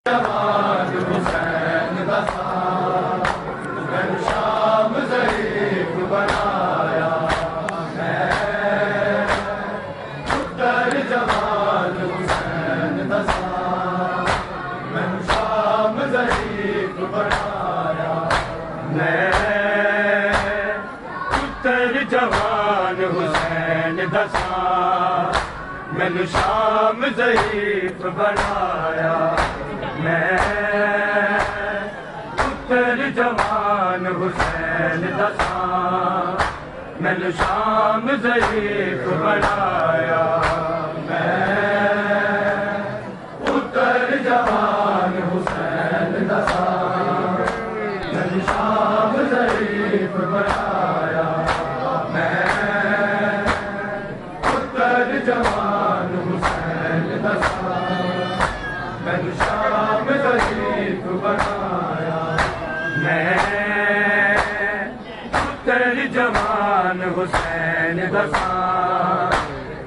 جوان حسین دسا میں شام ضعیف بنایا میں پتر جوان حسین دسا میں شام ضعیف بنایا میں پتر جوان حسین دسا میں شام ضعیف بنایا میں پتر جوان حسین دسا میں شام ضعیف بنایا میں پتر جوان حسین دسا میں شام ضعیف بنایا میں پتر جوان حسین دسا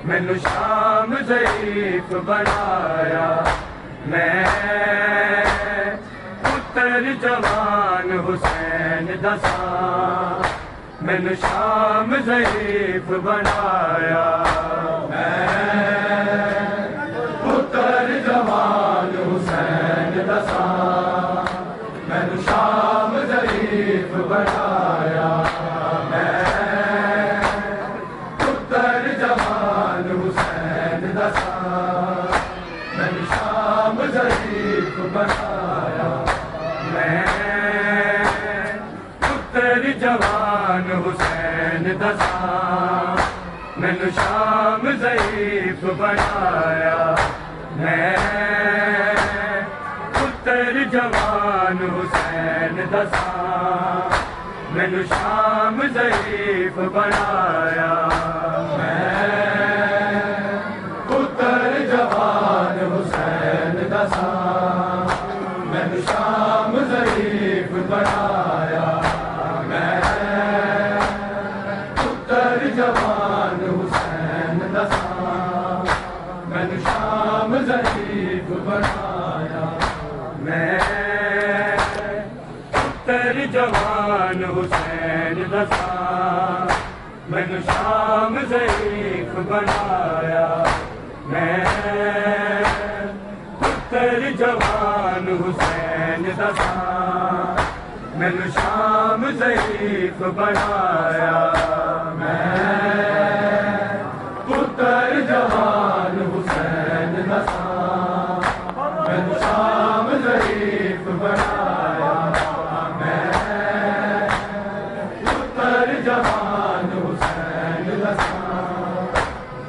میں شام ضعیف بنایا میں پتر جوان حسین دسا میں شام ضعیف بنایا میں پتر جوان حسین دسا میں شام ضعیف بنایا پتر جوان حسین دسا میں شام ضعیف بنایا میں پتر جوان حسین دسا میں شام ضعیف بنایا میں پتر جوان حسین دسا میں شام ضعیف بنایا میں پتر جوان حسین دسا میں شام ضعیف بنایا میں پتر جوان حسین دسا میں شام ضعیف بنایا میں پتر جوان حسین دسا میں شام ضعیف بنایا میں پتر جوان حسین دسا میں شام ضعیف بنایا میں پتر جوان حسین دسا میں شام ضعیف بنایا میں پتر جوان حسین دسا میں شام ضعیف بنایا میں پتر جوان حسین دسا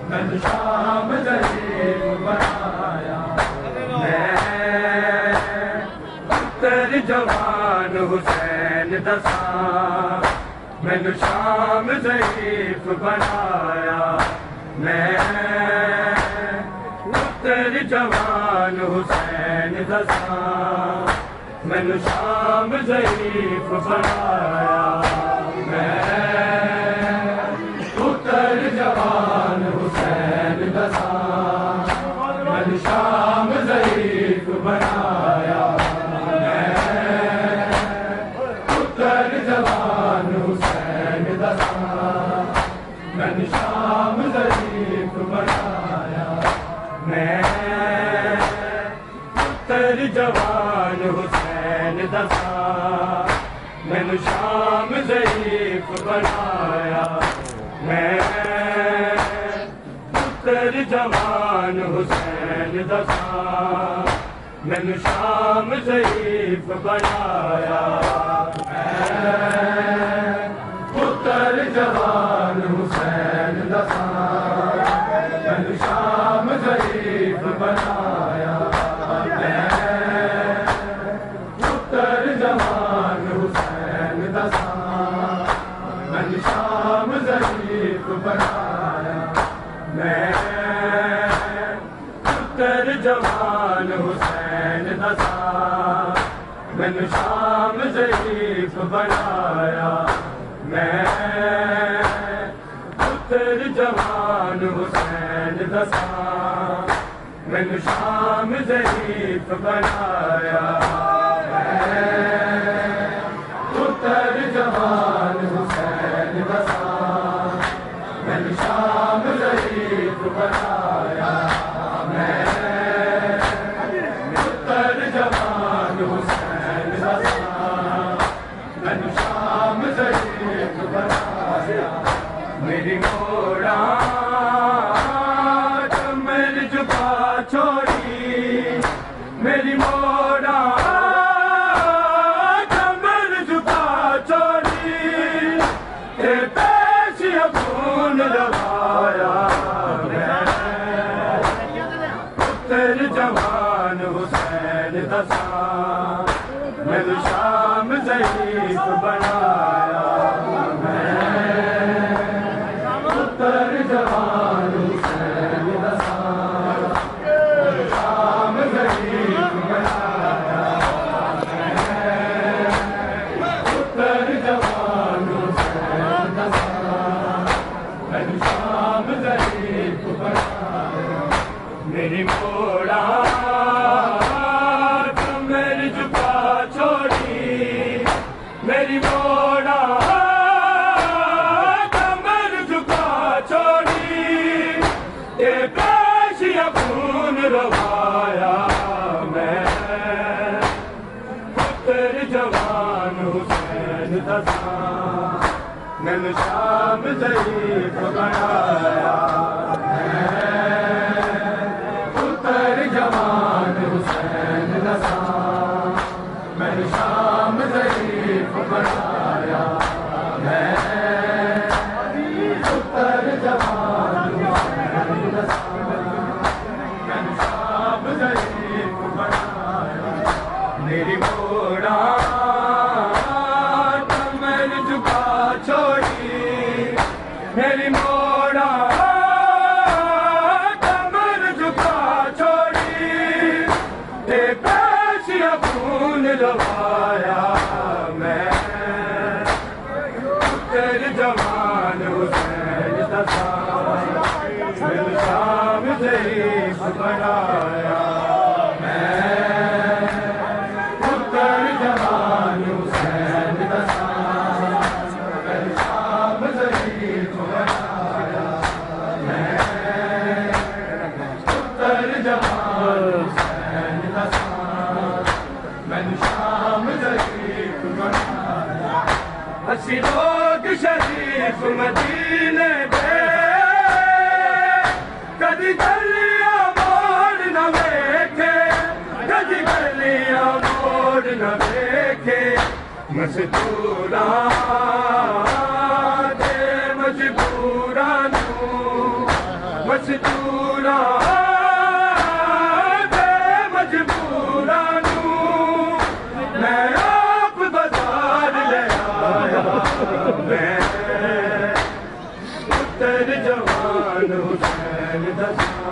میں شام ضعیف بنایا میں پتر جوان حسین دسا میں شام ضعیف بنایا میں پتر جوان حسین دسا میں شام ضعیف بنایا میں پتر جوان حسین دسا میں شام ضعیف بنایا میں پتر جوان حسین دسا میں شام ضعیف بنایا میں پتر جوان حسین دسا میں شام ضعیف بنایا میں پتر جوان حسین دسا میں شام ضعیف بنایا پتر جوان حسین دسا میں شام ضعیف بنایا پتر جوان حسین دسا میں شام ضعیف بنایا میں پتر جوان حسین دسا میں شام ضعیف بنایا میں پتر جوان حسین دسا مینو شام ضعیف بنایا پتر جوان حسین دسا مینو شام ضعیف بنایا پتر جوان حسین دسا مینو شام ضعیف بنایا میری موڑا میری جھکا چھوڑی میری موڑا میری جھکا چھوڑی پیش خون لگایا پتر جوان حسین دسا میرے شام ضعیف بنایا پتر جوان حسین دسا میرے شام ضعیف بنایا پتر جوان حسین دسا میرے شام ضعیف بنایا میری موڑا میری جھکا چھوڑی میری موڑا میری جھکا چھوڑی پیش خون روایا میں پتر جوان حسین دسا مینو شام ضعیف بنایا پتر جوان حسین دسا مینو شام ضعیف بنایا پتر جوان حسین دسا مینو شام ضعیف بنایا میری موڑا میری جھکا چھوڑی میری موڑا میری جھکا چھوڑی پیش خون لگایا میں پتر جوان حسین دسا میرے شام ضعیف بنایا پتر جوان حسین دسا میرے شام ضعیف بنایا پتر جوان حسین دسا میرے شام ضعیف بنایا اسی لوگ شریف مدینے دے کدی گلیاں موڑ نہ ویکھے کدی گلیاں موڑ نہ ویکھے مزدوراں تے مجبوراں نوں مزدوراں تے مجبوراں نوں میں آپ بازار لے آیا میں پتر جوان حسین دسا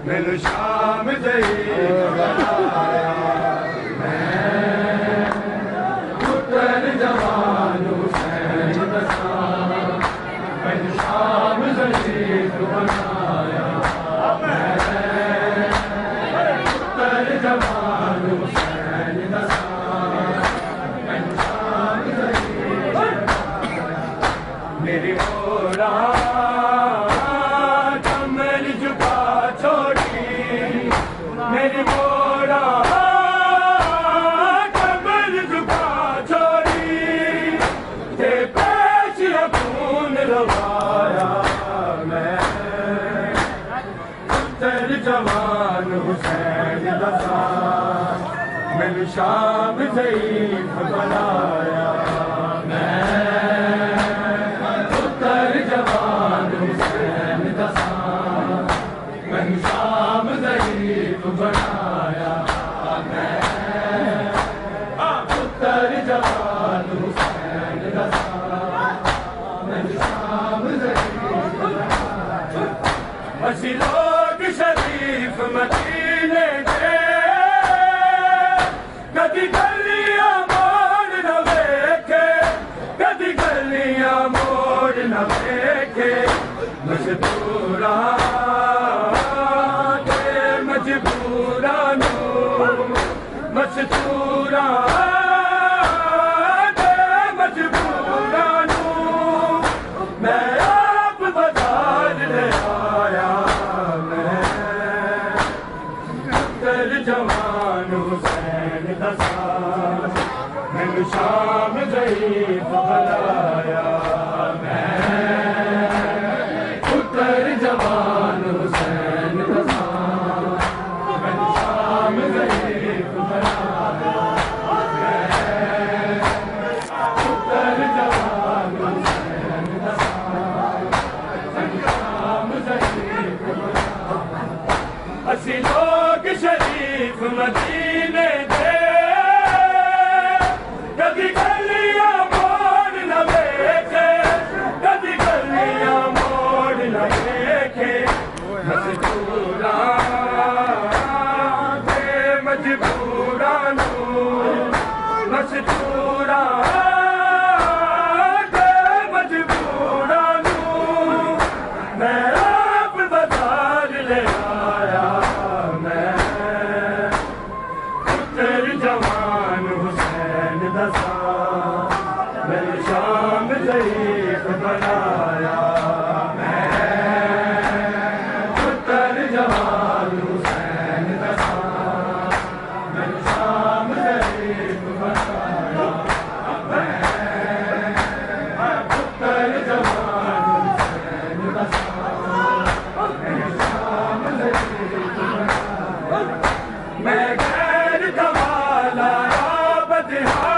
مینو شام ضعیف بنایا پتر جوان حسین دسا مینو شام ضعیف بنایا پتر جوان حسین دسا مینو شام ضعیف بنایا میری موڑا میری جھکا چھوڑی میری موڑا میری جھکا چھوڑی پیش خون روایا میں پتر جوان حسین دسا مینو شام ضعیف بنایا پتر جوان حسین دسا مینو شام ضعیف بنایا پتر جوان حسین دسا مینو شام ضعیف بنایا اسی لوگ شریف مدینے دے کدی گلیاں موڑ نہ ویکھے کدی مستوراں دے مجبوراں نوں میں آپ بازار لے آیا میں ترجمان حسین دا ساز مینوں شام ضعیف بنایا ترجمان حسین دا ساز مینوں شام ضعیف بنایا ترجمان حسین دا ساز مینوں شام ضعیف بنایا اسی لوگ شریف مدینے دے کبھی گلیاں موڑ نہ دیکھے کبھی گلیاں موڑ نہ دیکھے مستوراں دے مجبوراں نوں مستوراں دے مجبوراں نوں میں آپ بازار لے آیا میں ترجمان حسین دا ساز میں شام ضعیف بنایا ترجمان حسین دا ساز میں شام ضعیف بنایا ترجمان حسین دا ساز میں شام ضعیف بنایا میں غیر کمالا بدہا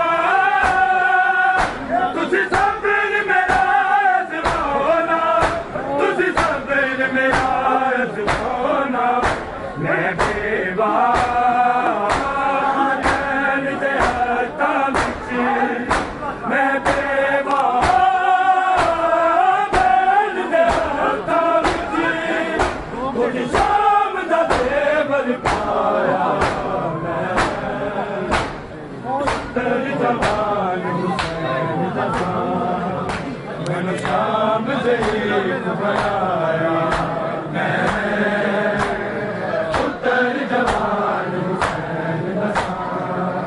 تجھ صبر میرا آزمانا تجھ صبر میرا آزمانا میں بیوہ دین دے ہاتھاں وچ میں بیوہ دین دے ہاتھاں وچ خود شام دا دیور پایا ترجمان حسین دا ساز مینوں شام ضعیف بنایا ترجمان حسین دا ساز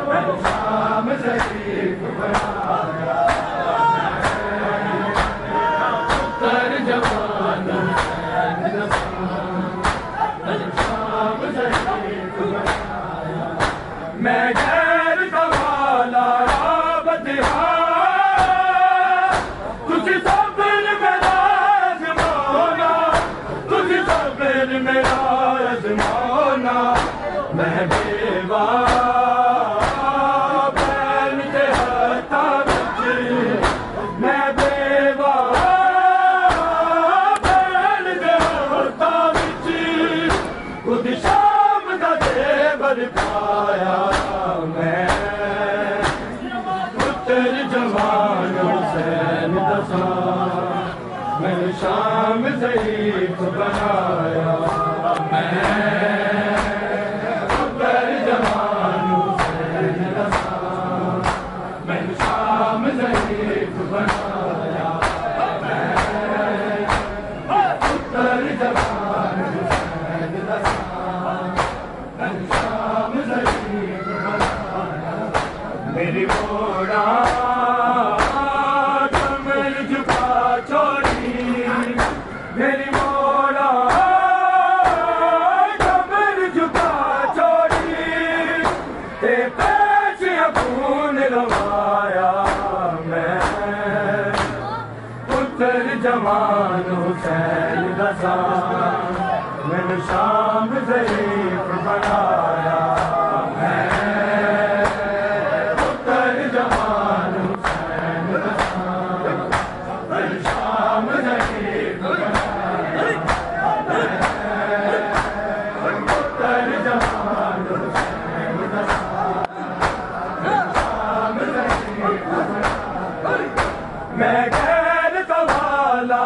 مینوں شام ضعیف بنایا ترجمان حسین دا ساز مینوں شام ضعیف بنایا میں غیر کمالا بدہا تجھ صبر میرا آزمانا تجھ صبر میرا آزمانا میں بیوہ بین دے ہاتھاں وچ میں بیوہ بین دے ہاتھاں وچ خود شام دا دیور پایا میں ترجمان حسین دا ساز مینوں شام ضعیف بنایا ترجمان حسین دا ساز مینوں شام ضعیف بنایا ترجمان حسین دا ساز مینوں شام ضعیف بنایا میری موڑا کمر جھکا چھوڑی میری موڑا کمر جھکا چھوڑی تے پیچھے خون روایا میں ترجمان حسین دا ساز مینوں شام ضعیف بنایا ترجمان حسین دا ساز مینوں شام ضعیف بنایا ترجمان حسین دا ساز مینوں شام ضعیف بنایا میں غیر کمالا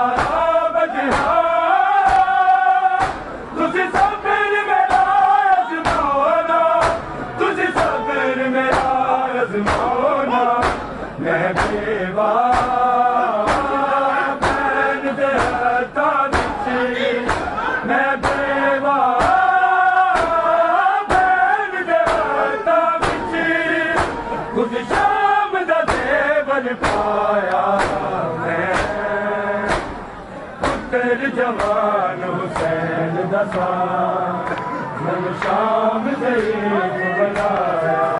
بدہا تجھ صبر میرا آزمانا تجھ صبر میرا آزمانا میں بیوہ بین دے ہاتھاں وچ میں بیوہ بین دے ہاتھاں در پایا میں پتر جوان حسین دسا من شام ضعیف بنایا